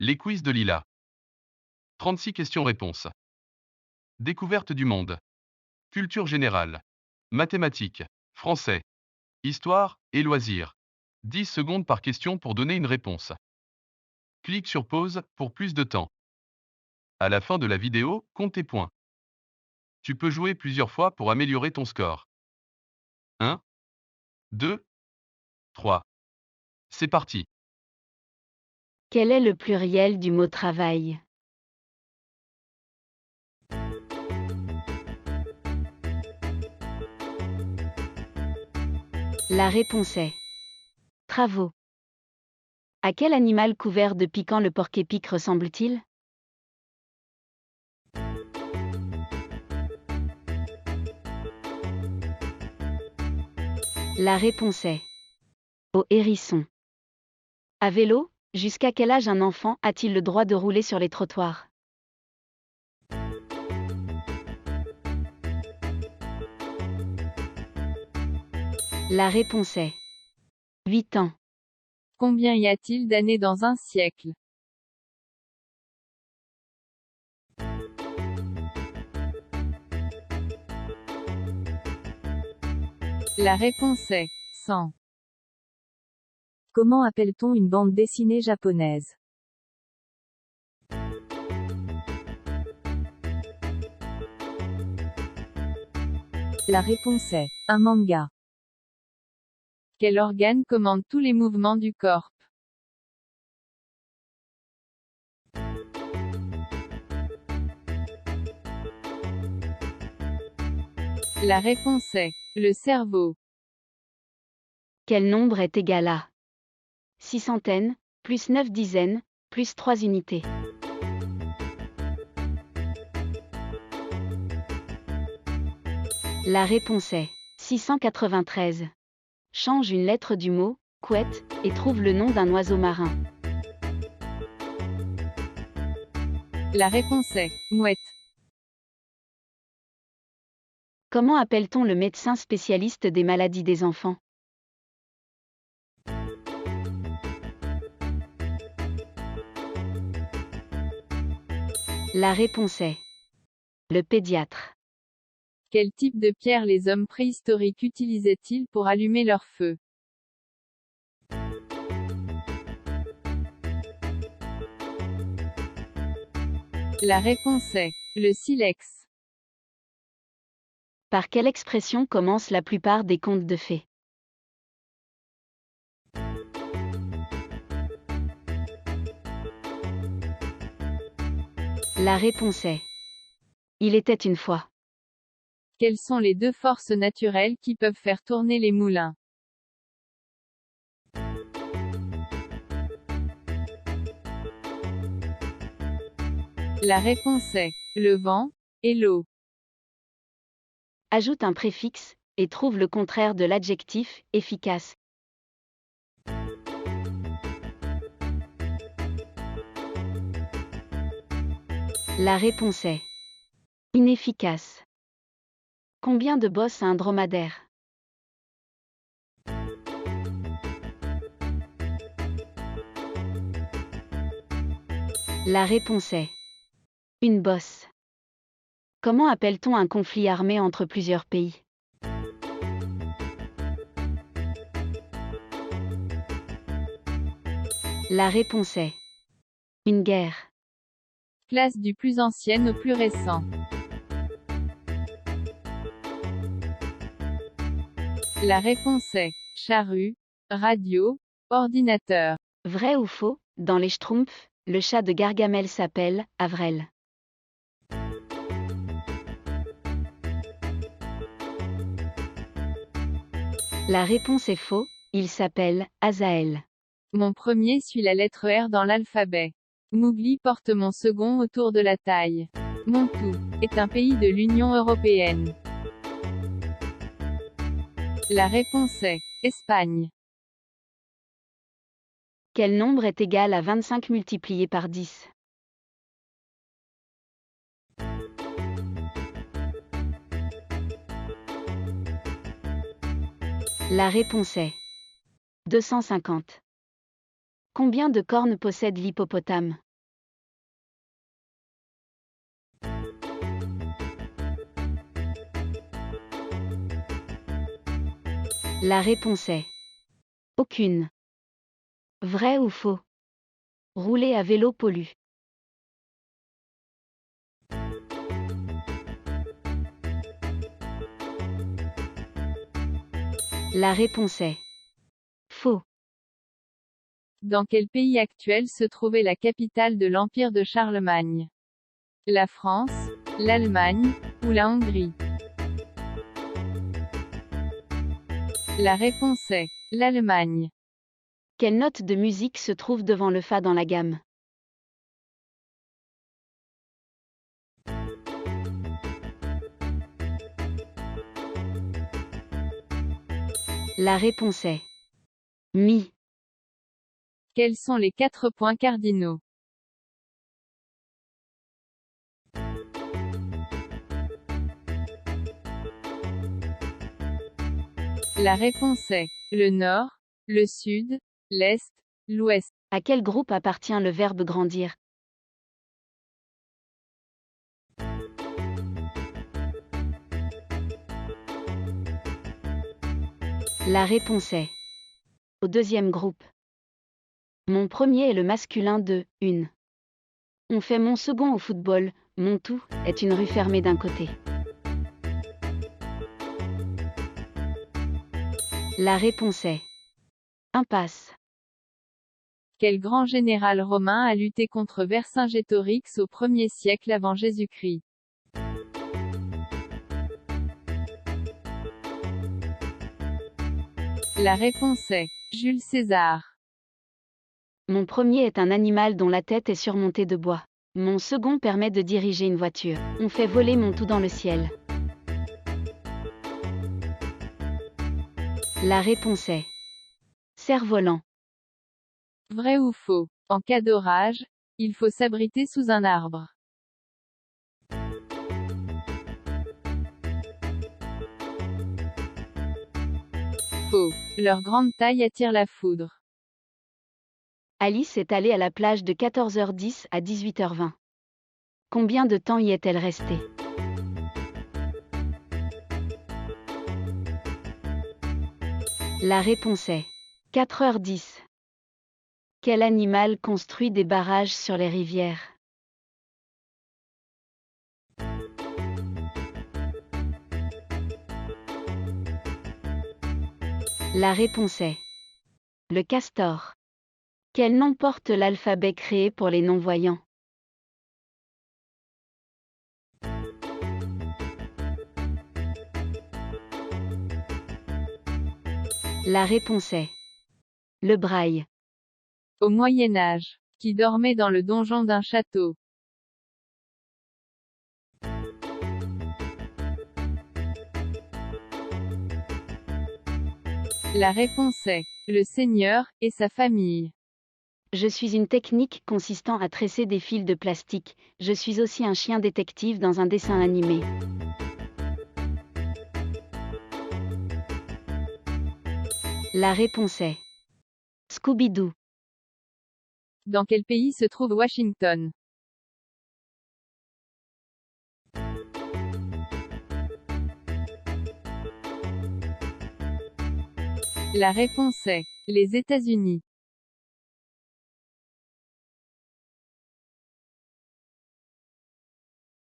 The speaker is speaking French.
Les quiz de Lila. 36 questions-réponses. Découverte du monde. Culture générale. Mathématiques. Français. Histoire et loisirs. 10 secondes par question pour donner une réponse. Clique sur pause pour plus de temps. À la fin de la vidéo, compte tes points. Tu peux jouer plusieurs fois pour améliorer ton score. 1, 2, 3. C'est parti. Quel est le pluriel du mot travail? La réponse est travaux. À quel animal couvert de piquant le porc-épic ressemble-t-il? La réponse est au hérisson. À vélo, jusqu'à quel âge un enfant a-t-il le droit de rouler sur les trottoirs? La réponse est 8 ans. Combien y a-t-il d'années dans un siècle? La réponse est 100. Comment appelle-t-on une bande dessinée japonaise? La réponse est un manga. Quel organe commande tous les mouvements du corps? La réponse est le cerveau. Quel nombre est égal à 6 centaines, plus 9 dizaines, plus 3 unités? La réponse est 693. Change une lettre du mot couette et trouve le nom d'un oiseau marin. La réponse est mouette. Comment appelle-t-on le médecin spécialiste des maladies des enfants? La réponse est le pédiatre. Quel type de pierre les hommes préhistoriques utilisaient-ils pour allumer leur feu? La réponse est le silex. Par quelle expression commencent la plupart des contes de fées? La réponse est il était une fois. Quelles sont les deux forces naturelles qui peuvent faire tourner les moulins? La réponse est le vent et l'eau. Ajoute un préfixe et trouve le contraire de l'adjectif efficace. La réponse est inefficace. Combien de bosses a un dromadaire? La réponse est une bosse. Comment appelle-t-on un conflit armé entre plusieurs pays? La réponse est une guerre. Classe du plus ancien au plus récent. La réponse est charrue, radio, ordinateur. Vrai ou faux? Dans les Schtroumpfs, le chat de Gargamel s'appelle Avrel. La réponse est faux, il s'appelle Azaël. Mon premier suit la lettre R dans l'alphabet. Mowgli porte mon second autour de la taille. Mon tout est un pays de l'Union européenne. La réponse est Espagne. Quel nombre est égal à 25 multiplié par 10? La réponse est 250. Combien de cornes possède l'hippopotame? La réponse est aucune. Vrai ou faux? Rouler à vélo pollue. La réponse est faux. Dans quel pays actuel se trouvait la capitale de l'Empire de Charlemagne? La France, l'Allemagne, ou la Hongrie? La réponse est l'Allemagne. Quelle note de musique se trouve devant le Fa dans la gamme? La réponse est Mi. Quels sont les 4 points cardinaux? La réponse est le nord, le sud, l'est, l'ouest. À quel groupe appartient le verbe grandir? La réponse est au deuxième groupe. Mon premier est le masculin de une. On fait mon second au football, mon tout est une rue fermée d'un côté. La réponse est impasse. Quel grand général romain a lutté contre Vercingétorix au 1er siècle avant Jésus-Christ? La réponse est Jules César. Mon premier est un animal dont la tête est surmontée de bois. Mon second permet de diriger une voiture. On fait voler mon tout dans le ciel. La réponse est cerf-volant. Vrai ou faux? En cas d'orage, il faut s'abriter sous un arbre. Faux. Leur grande taille attire la foudre. Alice est allée à la plage de 14h10 à 18h20. Combien de temps y est-elle restée? La réponse est 4h10. Quel animal construit des barrages sur les rivières? La réponse est le castor. Quel nom porte l'alphabet créé pour les non-voyants? La réponse est le braille. Au Moyen Âge, qui dormait dans le donjon d'un château? La réponse est le seigneur et sa famille. Je suis une technique consistant à tresser des fils de plastique. Je suis aussi un chien détective dans un dessin animé. La réponse est Scooby-Doo. Dans quel pays se trouve Washington? La réponse est les États-Unis.